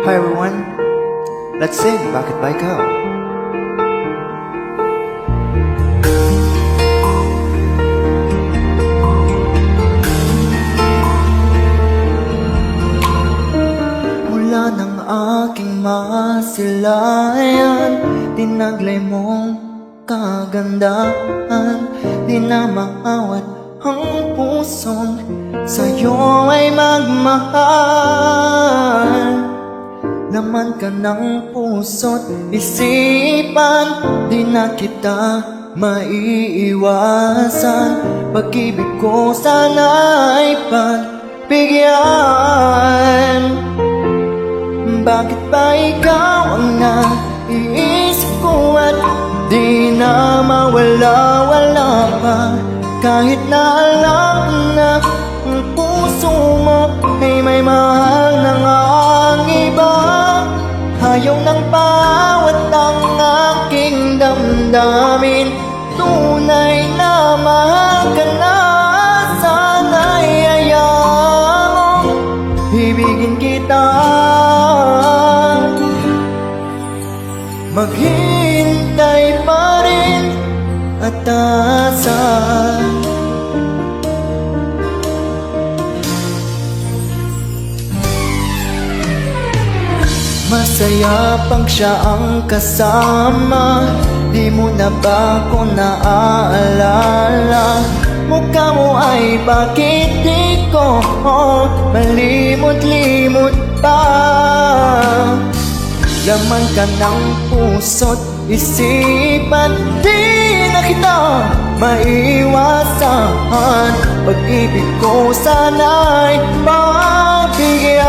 Hi everyone, let's sing Bakit Ba Ikaw? Mula ng aking masilayan, tinaglay mong kagandahan. Di na maawat ang pusong sa'yo ay magmahal. Laman ka ng puso't isipan, di na kita maiiwasan. Pag-ibig ko sana'y pagbigyan. Bakit ba ikaw ang naiisip ko at di na mawala-wala pa? Kahit na alam na ang puso mo ay may mahal ng ang iba. Ayaw ng bawat ang aking damdamin, tunay na mahal ka na. Sana'y hayaan mong ibigin kita. Maghintay pa rin at asa. Masaya pang siya ang kasama, di mo na ba ko naaalala? Mukha mo ay bakit di ko malimot-limot pa? Laman ka ng puso't isipan, di na kita maiwasan. Pag-ibig ko sana'y pagbigyan.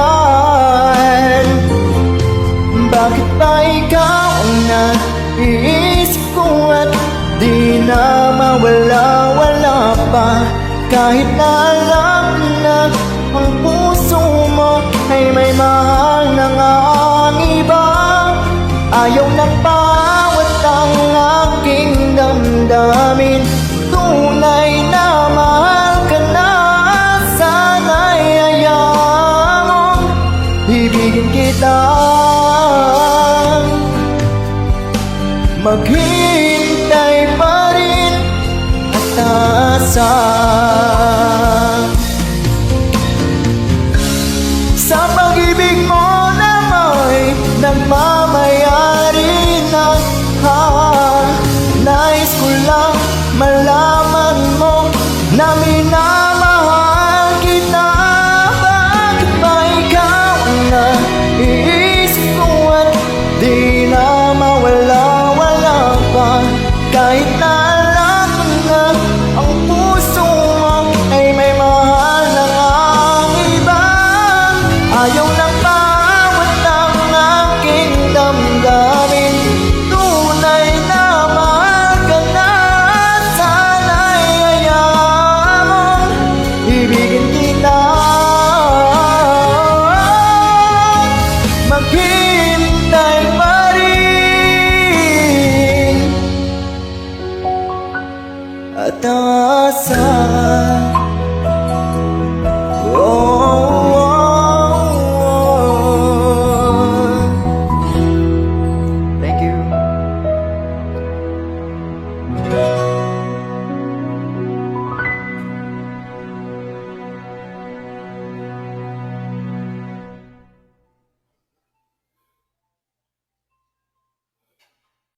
Bakit ba ikaw ang naiisip ko at di na mawala-wala pa? Kahit na alam na ang puso mo ay may mahal ng ang iba. Ayaw ng bawat ang aking damdamin, tunay na mahal ka na. Sana'y hayaan mong ibigin kita. Maghintay pa rin at asa. Sa pag-ibig mo na may nagmamayari na, nais ko lang malaman